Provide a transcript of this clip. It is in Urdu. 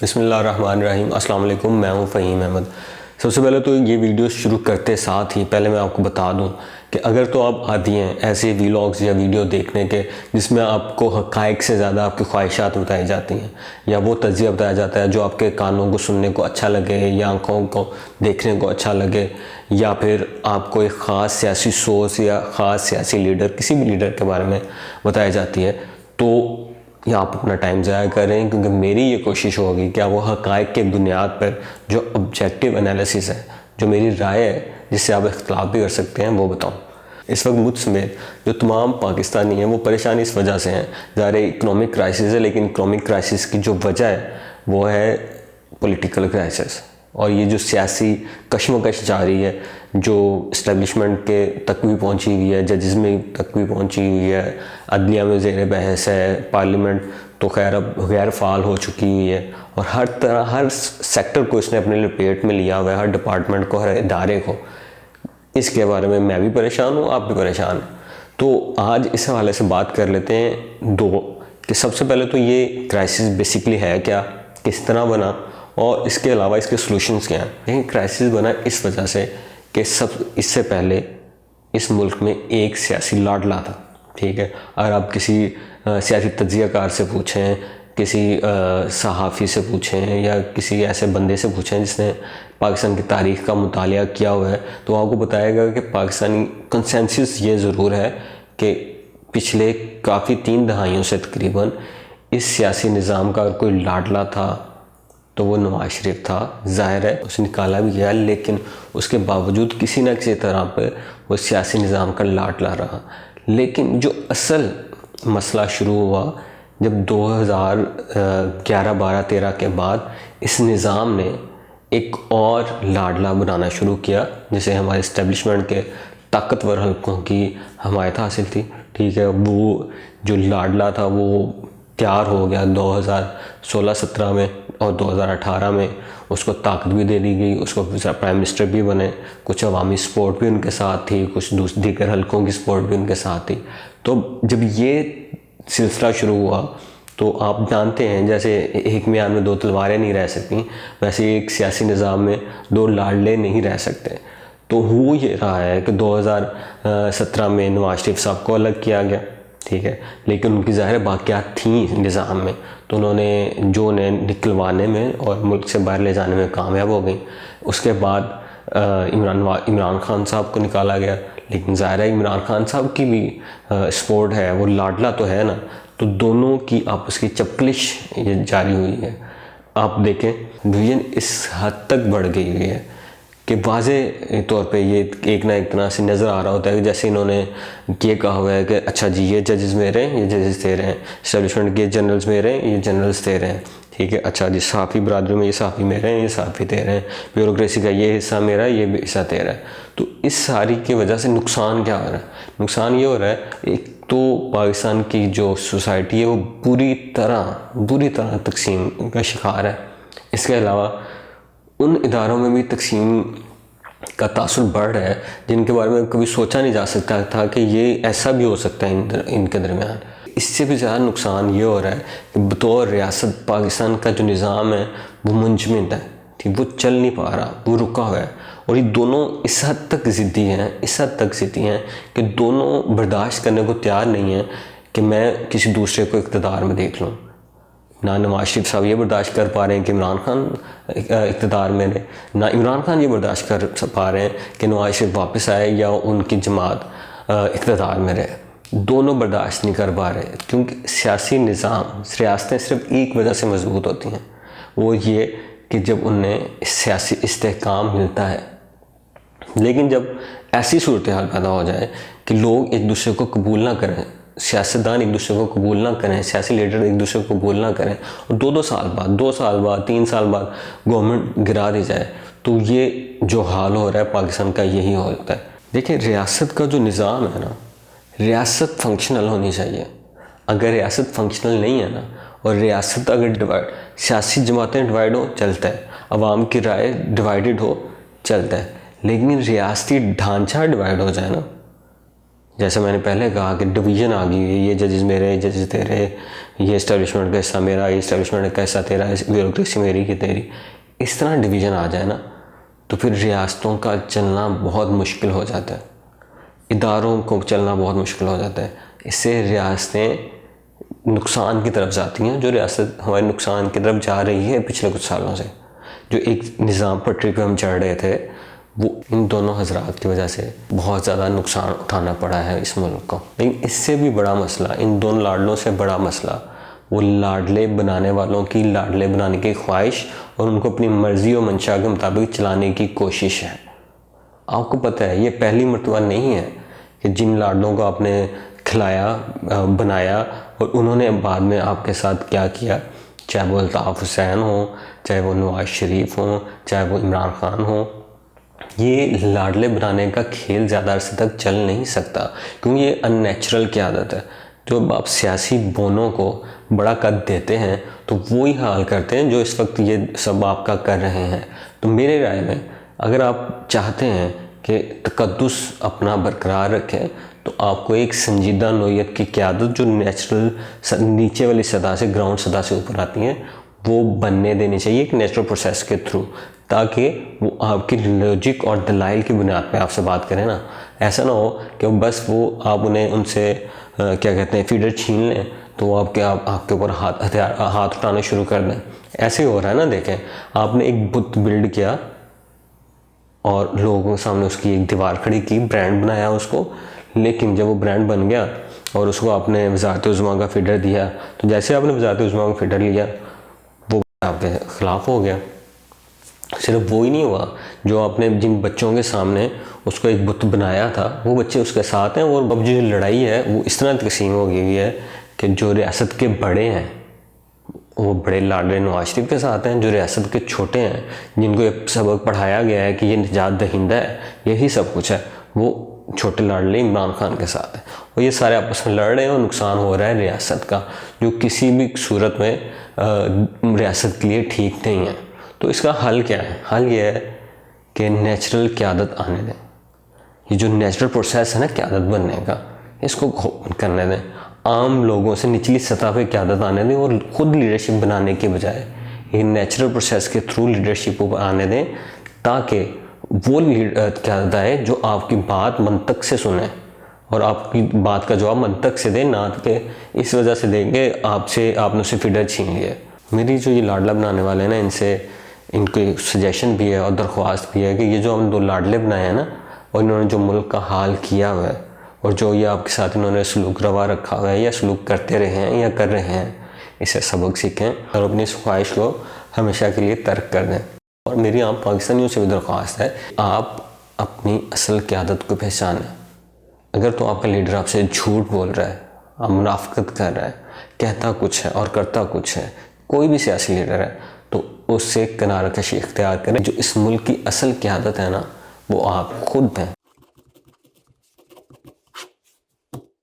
بسم اللہ الرحمن الرحیم. السلام علیکم. میں ہوں فہیم احمد. سب سے پہلے تو یہ ویڈیو شروع کرتے ساتھ ہی پہلے میں آپ کو بتا دوں کہ اگر تو آپ عادی ہیں ایسے ویلاگز یا ویڈیو دیکھنے کے جس میں آپ کو حقائق سے زیادہ آپ کی خواہشات بتائی جاتی ہیں یا وہ تجزیہ بتایا جاتا ہے جو آپ کے کانوں کو سننے کو اچھا لگے یا آنکھوں کو دیکھنے کو اچھا لگے، یا پھر آپ کو ایک خاص سیاسی سوچ یا خاص سیاسی لیڈر کسی بھی لیڈر کے بارے میں بتائی جاتی ہے، تو یا آپ اپنا ٹائم ضائع کر رہے ہیں، کیونکہ میری یہ کوشش ہوگی کہ وہ حقائق کے بنیاد پر جو آبجیکٹیو انالیسس ہے، جو میری رائے ہے جس سے آپ اختلاف بھی کر سکتے ہیں، وہ بتاؤں. اس وقت مجھ سمیت جو تمام پاکستانی ہیں وہ پریشانی اس وجہ سے ہیں. ظاہر اکنامک کرائسس ہے، لیکن اکنامک کرائسس کی جو وجہ ہے وہ ہے پولیٹیکل کرائسس، اور یہ جو سیاسی کشمکش جاری ہے جو اسٹیبلشمنٹ کے تک بھی پہنچی ہوئی ہے، ججز میں تک بھی پہنچی ہوئی ہے، عدلیہ میں زیر بحث ہے، پارلیمنٹ تو خیر اب غیر فعال ہو چکی ہوئی ہے، اور ہر طرح ہر سیکٹر کو اس نے اپنے لپیٹ میں لیا ہوا ہے، ہر ڈپارٹمنٹ کو، ہر ادارے کو. اس کے بارے میں بھی پریشان ہوں، آپ بھی پریشان ہیں. تو آج اس حوالے سے بات کر لیتے ہیں دو کہ سب سے پہلے تو یہ کرائسس بیسکلی ہے کیا، کس طرح بنا، اور اس کے علاوہ اس کے سلوشنز کیا ہیں. لیکن کرائسس بنا اس وجہ سے کہ اس سے پہلے اس ملک میں ایک سیاسی لاڈلا تھا. ٹھیک ہے، اگر آپ کسی سیاسی تجزیہ کار سے پوچھیں، کسی صحافی سے پوچھیں، یا کسی ایسے بندے سے پوچھیں جس نے پاکستان کی تاریخ کا مطالعہ کیا ہوا ہے، تو آپ کو بتائے گا کہ پاکستانی کنسنسس یہ ضرور ہے کہ پچھلے کافی 3 دہائیوں سے تقریباً اس سیاسی نظام کا اگر کوئی لاڈلا تھا تو وہ نواز شریف تھا. ظاہر ہے اسے نکالا بھی گیا، لیکن اس کے باوجود کسی نہ کسی طرح پہ وہ سیاسی نظام کا لاڈلا رہا. لیکن جو اصل مسئلہ شروع ہوا جب 2011 12 13 کے بعد اس نظام نے ایک اور لاڈلا بنانا شروع کیا، جسے ہمارے اسٹیبلشمنٹ کے طاقتور حلقوں کی حمایت حاصل تھی. ٹھیک ہے، وہ جو لاڈلا تھا وہ تیار ہو گیا 2016-17 میں، اور 2018 میں اس کو طاقت بھی دے دی گئی، اس کو پرائم منسٹر بھی بنے، کچھ عوامی سپورٹ بھی ان کے ساتھ تھی، کچھ دیگر حلقوں کی سپورٹ بھی ان کے ساتھ تھی. تو جب یہ سلسلہ شروع ہوا تو آپ جانتے ہیں جیسے ایک میان میں 2 تلواریں نہیں رہ سکتی، ویسے ایک سیاسی نظام میں 2 لاڈلے نہیں رہ سکتے. تو ہو یہ رہا ہے کہ 2017 میں نواز شریف صاحب کو الگ کیا گیا. ٹھیک ہے، لیکن ان کی ظاہر باقیات تھیں نظام میں، تو انہوں نے جو انہیں نکلوانے میں اور ملک سے باہر لے جانے میں کامیاب ہو گئیں. اس کے بعد عمران خان صاحب کو نکالا گیا، لیکن ظاہر ہے عمران خان صاحب کی بھی سپورٹ ہے، وہ لاڈلا تو ہے نا، تو دونوں کی آپس کی چپکلش یہ جاری ہوئی ہے. آپ دیکھیں ڈویژن اس حد تک بڑھ گئی ہوئی ہے کہ واضح طور پہ یہ ایک نہ ایک طرح سے نظر آ رہا ہوتا ہے کہ جیسے انہوں نے یہ کہا ہوا ہے کہ اچھا جی یہ ججز میرے ہیں، یہ ججز تیرے ہیں، اسٹیبلشمنٹ کے جنرلز میرے ہیں، یہ جنرلز تیرے ہیں. ٹھیک ہے، اچھا جی صحافی برادری میں یہ صحافی میرے ہیں، یہ صحافی تیرے ہیں، بیوروکریسی کا یہ حصہ میرا ہے، یہ بھی حصہ تیرا ہے. تو اس ساری کی وجہ سے نقصان کیا ہو رہا ہے؟ نقصان یہ ہو رہا ہے ایک تو پاکستان کی جو سوسائٹی ہے وہ بری طرح تقسیم کا شکار ہے. اس کے علاوہ ان اداروں میں بھی تقسیم کا تاثر بڑھ رہا ہے جن کے بارے میں کبھی سوچا نہیں جا سکتا تھا کہ یہ ایسا بھی ہو سکتا ہے ان کے درمیان. اس سے بھی زیادہ نقصان یہ ہو رہا ہے کہ بطور ریاست پاکستان کا جو نظام ہے وہ منجمد ہے، وہ چل نہیں پا رہا، وہ رکا ہوا ہے. اور یہ دونوں اس حد تک ضدی ہیں کہ دونوں برداشت کرنے کو تیار نہیں ہیں کہ میں کسی دوسرے کو اقتدار میں دیکھ لوں. نہ نواز شریف صاحب یہ برداشت کر پا رہے ہیں کہ عمران خان اقتدار میں رہے، نہ عمران خان یہ برداشت کر پا رہے ہیں کہ نواز شریف واپس آئے یا ان کی جماعت اقتدار میں رہے. دونوں برداشت نہیں کر پا رہے، کیونکہ سیاسی نظام، ریاستیں صرف ایک وجہ سے مضبوط ہوتی ہیں، وہ یہ کہ جب انہیں سیاسی استحکام ملتا ہے. لیکن جب ایسی صورتحال پیدا ہو جائے کہ لوگ ایک دوسرے کو قبول نہ کریں، سیاستدان ایک دوسرے کو قبول نہ کریں، سیاسی لیڈر ایک دوسرے کو قبول نہ کریں، اور 2 سال بعد 3 سال بعد گورنمنٹ گرا دی جائے، تو یہ جو حال ہو رہا ہے پاکستان کا یہی ہوتا ہے. دیکھیں ریاست کا جو نظام ہے نا، ریاست فنکشنل ہونی چاہیے. اگر ریاست فنکشنل نہیں ہے نا، اور ریاست اگر سیاسی جماعتیں ڈیوائیڈ ہو چلتا ہے، عوام کی رائے ڈیوائیڈڈ ہو چلتا ہے، لیکن ریاستی ڈھانچہ ڈیوائیڈ ہو جائے نا، جیسے میں نے پہلے کہا کہ ڈویژن آ گئی ہے، یہ ججز میرے، یہ ججز تیرے، یہ اسٹیبلشمنٹ کا حصہ میرا، یہ اسٹیبلشمنٹ کا حصہ تیرا، بیوروکریسی میری کی تیری، اس طرح ڈویژن آ جائے نا تو پھر ریاستوں کا چلنا بہت مشکل ہو جاتا ہے، اداروں کو چلنا بہت مشکل ہو جاتا ہے. اس سے ریاستیں نقصان کی طرف جاتی ہیں. جو ریاست ہمارے نقصان کی طرف جا رہی ہے پچھلے کچھ سالوں سے، جو ایک نظام پٹری پہ ہم چڑھ رہے تھے، وہ ان دونوں حضرات کی وجہ سے بہت زیادہ نقصان اٹھانا پڑا ہے اس ملک کو. لیکن اس سے بھی بڑا مسئلہ، ان دونوں لاڈلوں سے بڑا مسئلہ، وہ لاڈلے بنانے والوں کی لاڈلے بنانے کی خواہش اور ان کو اپنی مرضی و منشا کے مطابق چلانے کی کوشش ہے. آپ کو پتہ ہے یہ پہلی مرتبہ نہیں ہے کہ جن لاڈلوں کو آپ نے کھلایا، بنایا، اور انہوں نے بعد میں آپ کے ساتھ کیا کیا، چاہے وہ الطاف حسین ہوں، چاہے وہ نواز شریف ہوں، چاہے وہ عمران خان ہوں. یہ لاڈلے بنانے کا کھیل زیادہ عرصے تک چل نہیں سکتا، کیونکہ یہ ان نیچرل کی عادت ہے. جو آپ سیاسی بونوں کو بڑا قد دیتے ہیں تو وہی حال کرتے ہیں جو اس وقت یہ سب آپ کا کر رہے ہیں. تو میرے رائے میں اگر آپ چاہتے ہیں کہ تقدس اپنا برقرار رکھیں تو آپ کو ایک سنجیدہ نوعیت کی قیادت جو نیچرل نیچے والی سطح سے، گراؤنڈ سطح سے اوپر آتی ہیں، وہ بننے دینی چاہیے ایک نیچرل پروسیس کے تھرو، تاکہ وہ آپ کی لاجک اور دلائل کی بنیاد پہ آپ سے بات کریں نا. ایسا نہ ہو کہ بس وہ آپ انہیں ان سے کیا کہتے ہیں فیڈر چھین لیں تو وہ آپ کے اوپر ہاتھ اٹھانے شروع کر دیں. ایسے ہی ہو رہا ہے نا. دیکھیں آپ نے ایک بت بلڈ کیا اور لوگوں کے سامنے اس کی ایک دیوار کھڑی کی، برانڈ بنایا اس کو، لیکن جب وہ برانڈ بن گیا اور اس کو آپ نے وزارت عظمیٰ کا فیڈر دیا تو جیسے آپ نے وزارت عظمیٰ کا فیڈر لیا وہ آپ کے خلاف ہو گیا. صرف وہی نہیں ہوا، جو آپ نے جن بچوں کے سامنے اس کو ایک بت بنایا تھا وہ بچے اس کے ساتھ ہیں. اور اب جو لڑائی ہے وہ اس طرح تقسیم ہو گئی ہے کہ جو ریاست کے بڑے ہیں وہ بڑے لاڈلے نواز شریف کے ساتھ ہیں، جو ریاست کے چھوٹے ہیں جن کو یہ سبق پڑھایا گیا ہے کہ یہ نجات دہندہ ہے، یہی سب کچھ ہے، وہ چھوٹے لاڈلے عمران خان کے ساتھ ہیں. اور یہ سارے آپس میں لڑ رہے ہیں اور نقصان ہو رہا ہے ریاست کا، جو کسی بھی صورت میں ریاست کے لیے ٹھیک نہیں ہے. تو اس کا حل کیا ہے؟ حل یہ ہے کہ نیچرل قیادت آنے دیں. یہ جو نیچرل پروسیس ہے نا قیادت بننے کا، اس کو کرنے دیں. عام لوگوں سے نچلی سطح پہ قیادت آنے دیں اور خود لیڈرشپ بنانے کے بجائے یہ نیچرل پروسیس کے تھرو لیڈرشپ کو آنے دیں، تاکہ وہ قیادت آئے جو آپ کی بات منطق سے سنیں اور آپ کی بات کا جواب منطق سے دیں، نہ کہ اس وجہ سے دیں کہ آپ نے اسے فیڈر چھین لیا. میری جو یہ لاڈلا بنانے والے ہیں نا، ان کو سجیشن بھی ہے اور درخواست بھی ہے کہ یہ جو ہم 2 لاڈلے بنائے ہیں نا، اور انہوں نے جو ملک کا حال کیا ہوا ہے اور جو یہ آپ کے ساتھ انہوں نے سلوک روا رکھا ہوا ہے یا سلوک کرتے رہے ہیں یا کر رہے ہیں، اسے سبق سیکھیں اور اپنی اس خواہش کو ہمیشہ کے لیے ترک کر دیں. اور میری عام پاکستانیوں سے بھی درخواست ہے، آپ اپنی اصل قیادت کو پہچانیں. اگر تو آپ کا لیڈر آپ سے جھوٹ بول رہا ہے، منافقت کر رہا ہے، کہتا کچھ ہے اور کرتا کچھ ہے، کوئی بھی سیاسی لیڈر ہے، تو اس سے کنارہ کشی اختیار کریں. جو اس ملک کی اصل قیادت ہے نا، وہ آپ خود ہیں.